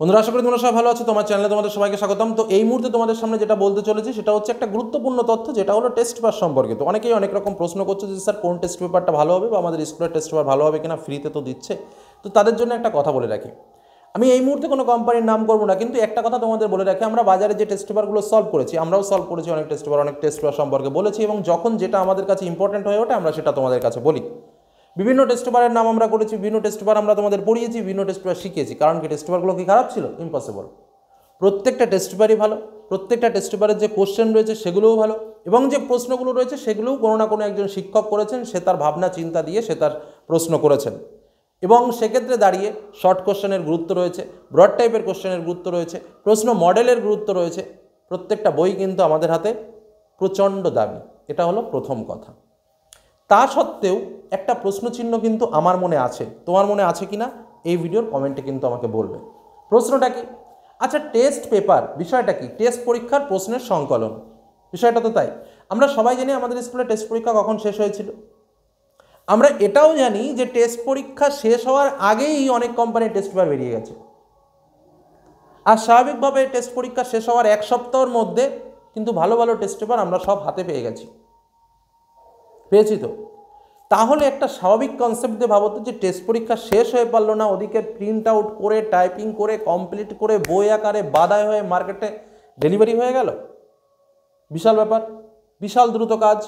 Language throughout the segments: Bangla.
বন্ধুরা, আশা করি তোমরা সবাই ভালো আছো। তোমার চ্যানেলে তোমাদের সবাইকে স্বাগতম। তো এই মুহূর্তে তোমাদের সামনে যেটা বলতে চলেছি সেটা হচ্ছে একটা গুরুত্বপূর্ণ তথ্য, যেটা হলো টেস্ট পেপার সম্পর্কে। তো অনেকেই অনেক রকম প্রশ্ন করছে যে স্যার কোন টেস্ট পেপারটা ভালো হবে, বা আমাদের স্কুলের টেস্ট পেপার ভালো হবে কিনা, ফ্রিতে তো দিচ্ছে। তো তাদের জন্য একটা কথা বলে রাখি, আমি এই মুহূর্তে কোনো কোম্পানির নাম করবো না, কিন্তু একটা কথা তোমাদের বলে রাখি, আমরা বাজারে যে টেস্ট পেপারগুলো সলভ করেছি, আমরাও সলভ করেছি অনেক টেস্ট পেপার সম্পর্কে বলেছি, এবং যখন যেটা আমাদের কাছে ইম্পর্টেন্ট হয়ে ওঠে আমরা সেটা তোমাদের কাছে বলি। বিভিন্ন টেস্ট পেপারের নাম আমরা করেছি, বিভিন্ন টেস্ট পেপার আমরা তোমাদের পড়িয়েছি, বিভিন্ন টেস্ট পেপার শিখিয়েছি। কারণ কি, টেস্ট পেপারগুলো কি খারাপ ছিল? ইম্পসিবল। প্রত্যেকটা টেস্ট পেপারই ভালো, প্রত্যেকটা টেস্ট পেপারের যে কোশ্চেন রয়েছে সেগুলোও ভালো, এবং যে প্রশ্নগুলো রয়েছে সেগুলোও কোনো না কোনো একজন শিক্ষক করেছেন, সে তার ভাবনা চিন্তা দিয়ে সে তার প্রশ্ন করেছেন। এবং সেক্ষেত্রে দাঁড়িয়ে শর্ট কোশ্চেনের গুরুত্ব রয়েছে, ব্রড টাইপের কোশ্চেনের গুরুত্ব রয়েছে, প্রশ্ন মডেলের গুরুত্ব রয়েছে। প্রত্যেকটা বই কিন্তু আমাদের হাতে প্রচণ্ড দামি, এটা হলো প্রথম কথা। তা সত্ত্বেও একটা প্রশ্নচিহ্ন কিন্তু আমার মনে আছে, তোমার মনে আছে কিনা এই ভিডিওর কমেন্টে কিন্তু আমাকে বলবে। প্রশ্নটা কি? আচ্ছা, টেস্ট পেপার বিষয়টা কি? টেস্ট পরীক্ষার প্রশ্নের সংকলন, বিষয়টা তো তাই। আমরা সবাই জানি আমাদের স্কুলে টেস্ট পরীক্ষা কখন শেষ হয়েছিল। আমরা এটাও জানি যে টেস্ট পরীক্ষা শেষ হওয়ার আগেই অনেক কোম্পানির টেস্ট পেপার বেরিয়ে গেছে। আর স্বাভাবিকভাবে টেস্ট পরীক্ষা শেষ হওয়ার এক সপ্তাহের মধ্যে কিন্তু ভালো ভালো টেস্ট পেপার আমরা সব হাতে পেয়েছি তো। তাহলে একটা স্বাভাবিক কনসেপ্ট দিয়ে ভাবো তো, যে টেস্ট পরীক্ষা শেষ হয়ে পারলো না, ওদিকে প্রিন্ট আউট করে, টাইপিং করে, কমপ্লিট করে, বই আকারে বাদায় হয়ে মার্কেটে ডেলিভারি হয়ে গেল। বিশাল ব্যাপার, বিশাল দ্রুত কাজ।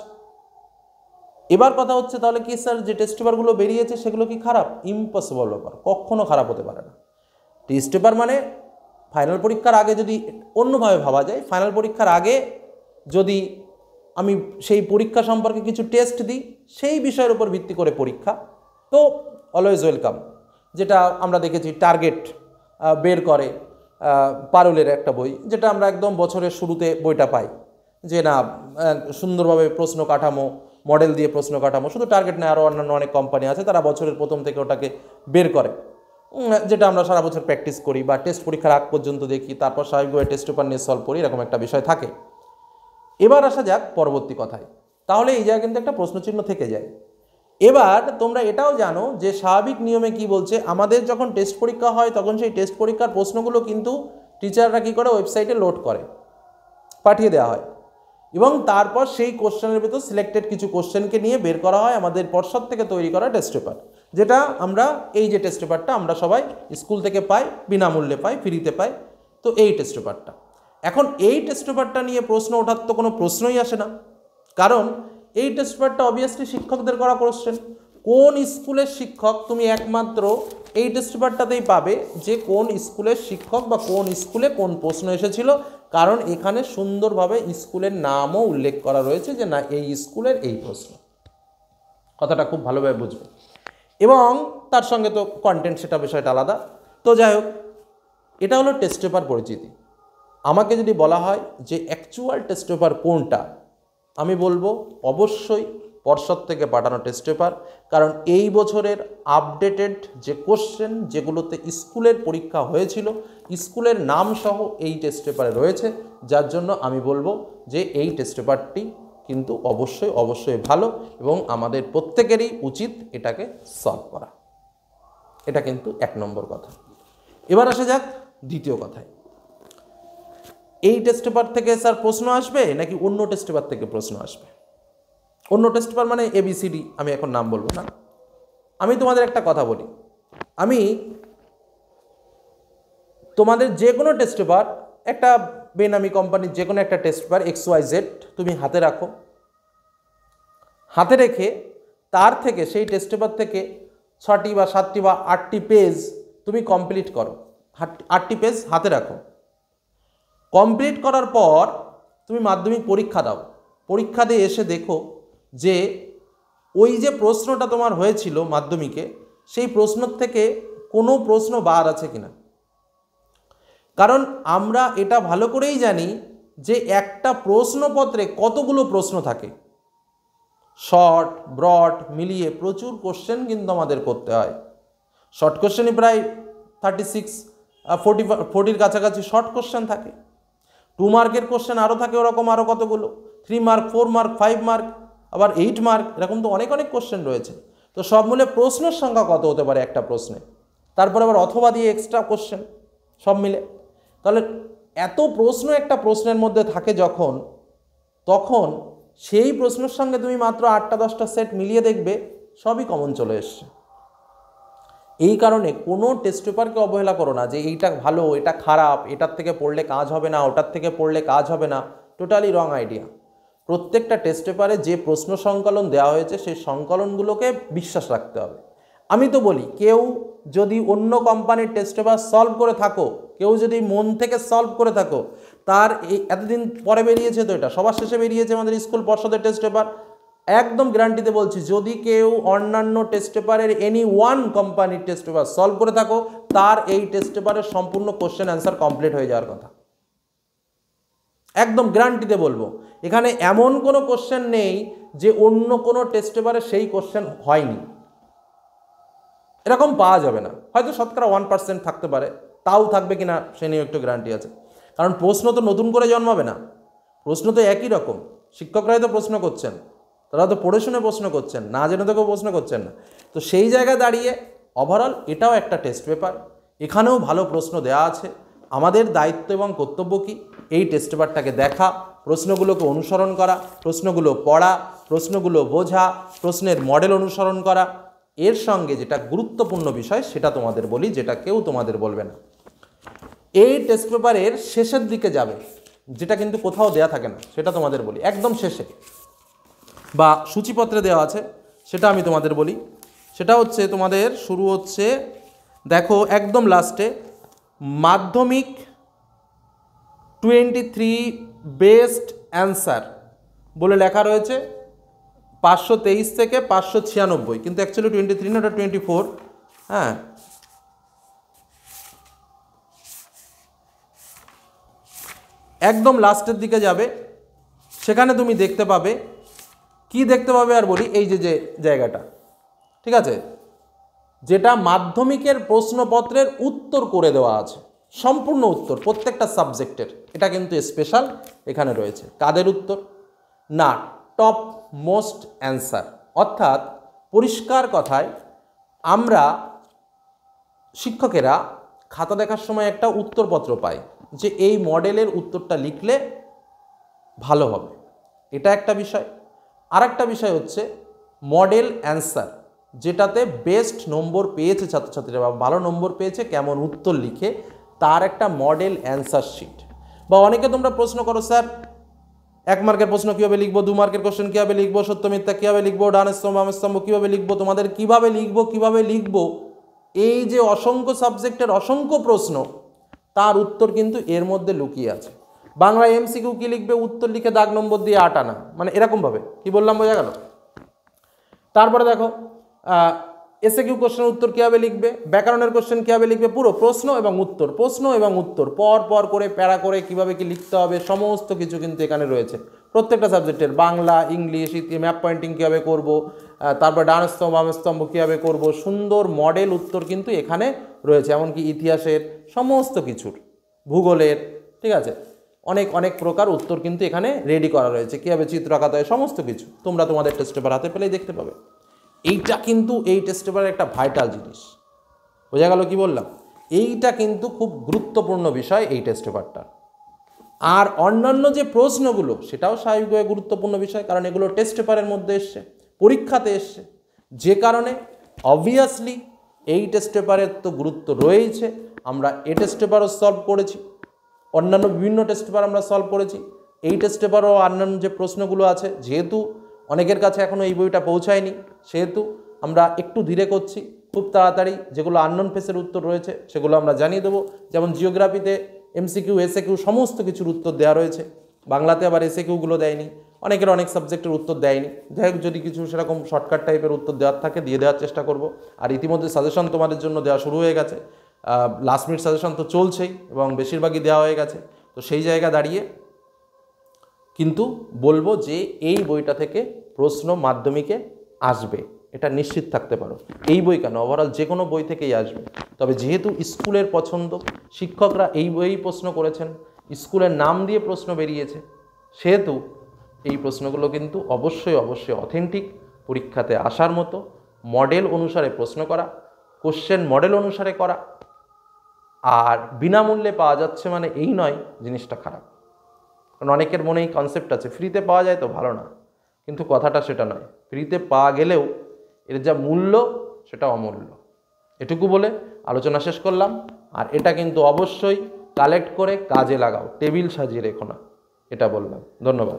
এবার কথা হচ্ছে, তাহলে কি স্যার যে টেস্ট পেপারগুলো বেরিয়েছে সেগুলো কি খারাপ? ইম্পসিবল ব্যাপার, কখনো খারাপ হতে পারে না। টেস্ট পেপার মানে ফাইনাল পরীক্ষার আগে, যদি অন্যভাবে ভাবা যায়, ফাইনাল পরীক্ষার আগে যদি আমি সেই পরীক্ষা সম্পর্কে কিছু টেস্ট দিই, সেই বিষয়ের উপর ভিত্তি করে পরীক্ষা, তো অলওয়েজ ওয়েলকাম। যেটা আমরা দেখেছি, টার্গেট বের করে পারুলের একটা বই, যেটা আমরা একদম বছরের শুরুতে বইটা পাই, যে না সুন্দরভাবে প্রশ্ন কাঠামো, মডেল দিয়ে প্রশ্ন কাঠামো, শুধু টার্গেট নেই, আরও অন্যান্য অনেক কোম্পানি আছে, তারা বছরের প্রথম থেকে ওটাকে বের করে, যেটা আমরা সারা বছর প্র্যাকটিস করি বা টেস্ট পরীক্ষার আগ পর্যন্ত দেখি, তারপর স্বাভাবিকভাবে টেস্ট পেপার নিয়ে সলভ করি, এরকম একটা বিষয় থাকে। এবার আসা যাক পরবর্তী কথায়। তাহলে এই জায়গায় কিন্তু একটা প্রশ্নচিহ্ন থেকে যায়। এবার তোমরা এটাও জানো যে স্বাভাবিক নিয়মে কি বলছে, আমাদের যখন টেস্ট পরীক্ষা হয় তখন সেই টেস্ট পরীক্ষার প্রশ্নগুলো কিন্তু টিচাররা কী করে, ওয়েবসাইটে লোড করে পাঠিয়ে দেওয়া হয়, এবং তারপর সেই কোশ্চেনের ভেতর সিলেক্টেড কিছু কোশ্চেনকে নিয়ে বের করা হয় আমাদের পর্ষদ থেকে তৈরি করা টেস্ট পেপার, যেটা আমরা এই যে টেস্ট পেপারটা আমরা সবাই স্কুল থেকে পাই, বিনামূল্যে পাই, ফ্রিতে পাই। তো এই টেস্ট পেপারটা, এখন এই টেস্ট পেপারটা নিয়ে প্রশ্ন ওঠার তো কোনো প্রশ্নই আসে না, কারণ এই টেস্ট পেপারটা অবভিয়াসলি শিক্ষকদের করা কোশ্চেন। কোন স্কুলের শিক্ষক, তুমি একমাত্র এই টেস্ট পেপারটাতেই পাবে যে কোন স্কুলের শিক্ষক বা কোন স্কুলে কোন প্রশ্ন এসেছিল, কারণ এখানে সুন্দরভাবে স্কুলের নামও উল্লেখ করা রয়েছে যে না এই স্কুলের এই প্রশ্ন। কথাটা খুব ভালোভাবে বুঝবে, এবং তার সঙ্গে তো কন্টেন্ট, সেটা বিষয়টা আলাদা। তো যাই হোক, এটা হলো টেস্ট পেপার পরিচিতি। আমাকে যদি বলা হয় যে অ্যাকচুয়াল টেস্ট পেপার কোনটা, আমি বলবো অবশ্যই পর্ষদ থেকে পাঠানো টেস্ট পেপার, কারণ এই বছরের আপডেটেড যে কোশ্চেন, যেগুলোতে স্কুলের পরীক্ষা হয়েছিল, স্কুলের নাম সহ এই টেস্ট পেপারে রয়েছে, যার জন্য আমি বলবো যে এই টেস্ট পেপারটি কিন্তু অবশ্যই ভালো, এবং আমাদের প্রত্যেকেরই উচিত এটাকে সলভ করা। এটা কিন্তু এক নম্বর কথা। এবার আসা যাক দ্বিতীয় কথায়, এই টেস্ট পেপার থেকে স্যার প্রশ্ন আসবে নাকি অন্য টেস্ট পেপার থেকে প্রশ্ন আসবে? অন্য টেস্ট পেপার মানে ABCD, আমি এখন নাম বলবো না। আমি তোমাদের একটা কথা বলি, আমি তোমাদের যে কোনো টেস্ট পেপার, একটা বেনামি কোম্পানির যে কোনো একটা টেস্ট পেপার XYZ তুমি হাতে রাখো, হাতে রেখে তার থেকে, সেই টেস্ট পেপার থেকে 6টি বা 7টি বা 8টি পেজ তুমি কমপ্লিট করো, 8টি পেজ হাতে রাখো। কমপ্লিট করার পর তুমি মাধ্যমিক পরীক্ষা দাও, পরীক্ষা দিয়ে এসে দেখো যে ওই যে প্রশ্নটা তোমার হয়েছিল মাধ্যমিকে, সেই প্রশ্ন থেকে কোনো প্রশ্ন বাদ আছে কিনা। কারণ আমরা এটা ভালো করেই জানি যে একটা প্রশ্নপত্রে কতগুলো প্রশ্ন থাকে, শর্ট ব্রড মিলিয়ে প্রচুর কোশ্চেন কিন্তু আমাদের করতে হয়। শর্ট কোশ্চেনই প্রায় 40-40 কাছাকাছি শর্ট কোশ্চেন থাকে। 2 মার্কের কোশ্চেন আরও থাকে, ওরকম আরও কতগুলো 3 মার্ক, 4 মার্ক, 5 মার্ক, আবার 8 মার্ক, এরকম তো অনেক কোশ্চেন রয়েছে। তো সব মিলে প্রশ্নের সংখ্যা কত হতে পারে একটা প্রশ্নে, তারপরে আবার অথবা দিয়ে এক্সট্রা কোশ্চেন, সব মিলে। তাহলে এত প্রশ্ন একটা প্রশ্নের মধ্যে থাকে যখন, তখন সেই প্রশ্নের সঙ্গে তুমি মাত্র 8-10টা সেট মিলিয়ে দেখবে সবই কমন চলে এসছে। এই কারণে কোনো টেস্ট পেপারকে অবহেলা করো না যে এইটা ভালো, এটা খারাপ, এটার থেকে পড়লে কাজ হবে না, ওটার থেকে পড়লে কাজ হবে না। টোটালি রং আইডিয়া। প্রত্যেকটা টেস্ট পেপারে যে প্রশ্ন সংকলন দেওয়া হয়েছে সেই সংকলনগুলোকে বিশ্বাস রাখতে হবে। আমি তো বলি, কেউ যদি অন্য কোম্পানির টেস্ট পেপার সলভ করে থাকো, কেউ যদি মন থেকে সলভ করে থাকো, তার এই এতদিন পরে বেরিয়েছে তো, এটা সবার শেষে বেরিয়েছে আমাদের স্কুল পর্ষদের টেস্ট পেপার, একদম গ্যারান্টিতে বলছি, যদি কেউ অন্যান্য টেস্ট পেপারের এনি ওয়ান কোম্পানির টেস্ট পেপার সলভ করে থাকো, তার এই টেস্ট পেপারের সম্পূর্ণ কোশ্চেন অ্যান্সার কমপ্লিট হয়ে যাওয়ার কথা। একদম গ্যারান্টিতে বলবো, এখানে এমন কোনো কোশ্চেন নেই যে অন্য কোনো টেস্ট পেপারে সেই কোশ্চেন হয়নি, এরকম পাওয়া যাবে না। হয়তো শতকরা 1% থাকতে পারে, তাও থাকবে কিনা সে নিয়ে একটু গ্যারান্টি আছে। কারণ প্রশ্ন তো নতুন করে জন্মাবে না, প্রশ্ন তো একই রকম। শিক্ষকরাই তো প্রশ্ন করছেন, তারা তো পড়ে শুনে প্রশ্ন করছেন, না জেনে তো কেউ প্রশ্ন করছেন না। তো সেই জায়গায় দাঁড়িয়ে ওভারঅল এটাও একটা টেস্ট পেপার, এখানেও ভালো প্রশ্ন দেওয়া আছে। আমাদের দায়িত্ব এবং কর্তব্য কি? এই টেস্ট পেপারটাকে দেখা, প্রশ্নগুলোকে অনুসরণ করা, প্রশ্নগুলো পড়া, প্রশ্নগুলো বোঝা, প্রশ্নের মডেল অনুসরণ করা। এর সঙ্গে যেটা গুরুত্বপূর্ণ বিষয় সেটা তোমাদের বলি, যেটা কেউ তোমাদের বলবে না। এই টেস্ট পেপারের শেষের দিকে যাবে, যেটা কিন্তু কোথাও দেয়া থাকে না, সেটা তোমাদের বলি। একদম শেষে বা সূচিপত্রে দেওয়া আছে, সেটা আমি তোমাদের বলি। সেটা হচ্ছে তোমাদের শুরু হচ্ছে, দেখো একদম লাস্টে, মাধ্যমিক 23 বেস্ট অ্যান্সার বলে লেখা রয়েছে 523 থেকে 596, কিন্তু অ্যাকচুয়ালি 23 না, ওটা 24। হ্যাঁ, একদম লাস্টের দিকে যাবে, সেখানে তুমি দেখতে পাবে, কি দেখতে পাবে আর বলি, এই যে জায়গাটা, ঠিক আছে, যেটা মাধ্যমিকের প্রশ্নপত্রের উত্তর করে দেওয়া আছে, সম্পূর্ণ উত্তর প্রত্যেকটা সাবজেক্টের। এটা কিন্তু স্পেশাল এখানে রয়েছে। কাদের উত্তর? না, টপ মোস্ট অ্যান্সার। অর্থাৎ পরিষ্কার কথায়, আমরা শিক্ষকেরা খাতা দেখার সময় একটা উত্তরপত্র পাই যে এই মডেলের উত্তরটা লিখলে ভালো হবে, এটা একটা বিষয়। আর একটা বিষয় হচ্ছে মডেল অ্যান্সার, যেটাতে বেস্ট নম্বর পেয়েছে ছাত্রছাত্রীরা বা ভালো নম্বর পেয়েছে কেমন উত্তর লিখে, তার একটা মডেল অ্যান্সার শিট। বা অনেকে তোমরা প্রশ্ন করো, স্যার 1 মার্কের প্রশ্ন কীভাবে লিখবো, 2 মার্কের কোশ্চেন কীভাবে লিখবো, সত্য মিথ্যা কীভাবে লিখবো, ডান স্তম্ভ বাম স্তম্ভ কীভাবে লিখবো, তোমাদের কীভাবে লিখবো, এই যে অসংখ্য সাবজেক্টের অসংখ্য প্রশ্ন, তার উত্তর কিন্তু এর মধ্যে লুকিয়ে আছে। বাংলা এমসিকিউ কী লিখবে, উত্তর লিখে দাগ নম্বর দিয়ে 8 আনা, মানে এরকমভাবে, কি বললাম বোঝা গেল? তারপরে দেখো এসএকিউ কোশ্চেনের উত্তর কীভাবে লিখবে, ব্যাকরণের কোশ্চেন কীভাবে লিখবে, পুরো প্রশ্ন এবং উত্তর পর পর করে প্যারা করে কীভাবে কি লিখতে হবে, সমস্ত কিছু কিন্তু এখানে রয়েছে প্রত্যেকটা সাবজেক্টের। বাংলা, ইংলিশ, ম্যাপ পয়েন্টিং কীভাবে করব, তারপর ডান স্তম্ভ বাম স্তম্ভ কীভাবে করব, সুন্দর মডেল উত্তর কিন্তু এখানে রয়েছে। এমনকি ইতিহাসের সমস্ত কিছুর, ভূগোলের, ঠিক আছে, অনেক প্রকার উত্তর কিন্তু এখানে রেডি করা রয়েছে। কীভাবে চিত্র আঁকাতে হয়, সমস্ত কিছু তোমরা তোমাদের টেস্ট পেপার হাতে পেলেই দেখতে পাবে। এইটা কিন্তু এই টেস্ট পেপারের একটা ভাইটাল জিনিস। বোঝা গেল কি বললাম? এইটা কিন্তু খুব গুরুত্বপূর্ণ বিষয় এই টেস্ট পেপারটা। আর অন্যান্য যে প্রশ্নগুলো, সেটাও স্বাভাবিকভাবে গুরুত্বপূর্ণ বিষয়, কারণ এগুলো টেস্ট পেপারের মধ্যে এসছে, পরীক্ষাতে এসছে, যে কারণে অবভিয়াসলি এই টেস্ট পেপারের তো গুরুত্ব রয়েছে। আমরা এই টেস্ট পেপারও সলভ করেছি, অন্যান্য বিভিন্ন টেস্ট পেপার আমরা সলভ করেছি। এই টেস্ট পেপারও অন্যান্য যে প্রশ্নগুলো আছে, যেহেতু অনেকের কাছে এখনও এই বইটা পৌঁছায়নি, সেহেতু আমরা একটু ধীরে করছি। খুব তাড়াতাড়ি যেগুলো আননোন ফেসের উত্তর রয়েছে সেগুলো আমরা জানিয়ে দেবো। যেমন জিওগ্রাফিতে এমসিকিউ, এসএকিউ সমস্ত কিছুর উত্তর দেওয়া রয়েছে, বাংলাতে আবার এসএকিউগুলো দেয়নি, অনেকের অনেক সাবজেক্টের উত্তর দেয়নি। যাই হোক, যদি কিছু সেরকম শর্টকাট টাইপের উত্তর দেওয়ার থাকে দিয়ে দেওয়ার চেষ্টা করব। আর ইতিমধ্যে সাজেশন তোমাদের জন্য দেওয়া শুরু হয়ে গেছে, লাস্ট মিনিট সাজেশন তো চলছেই এবং বেশিরভাগই দেওয়া হয়ে গেছে। তো সেই জায়গা দাঁড়িয়ে কিন্তু বলবো যে এই বইটা থেকে প্রশ্ন মাধ্যমিকে আসবে, এটা নিশ্চিত থাকতে পারো। এই বই কেন, ওভারঅল যে কোনো বই থেকেই আসবে। তবে যেহেতু স্কুলের পছন্দ, শিক্ষকরা এই বইয়েই প্রশ্ন করেছেন, স্কুলের নাম দিয়ে প্রশ্ন বেরিয়েছে, সেহেতু এই প্রশ্নগুলো কিন্তু অবশ্যই অথেন্টিক, পরীক্ষাতে আসার মতো, মডেল অনুসারে প্রশ্ন করা, কোশ্চেন মডেল অনুসারে করা, আর বিনামূল্যে পাওয়া যাচ্ছে মানে এই নয় জিনিসটা খারাপ। কারণ অনেকের মনে এই কনসেপ্ট আছে ফ্রিতে পাওয়া যায় তো ভালো না, কিন্তু কথাটা সেটা নয়। ফ্রিতে পাওয়া গেলেও এর যা মূল্য সেটা অমূল্য। এটুকু বলে আলোচনা শেষ করলাম। আর এটা কিন্তু অবশ্যই কালেক্ট করে কাজে লাগাও, টেবিল সাজিয়ে রেখো না, এটা বললাম। ধন্যবাদ।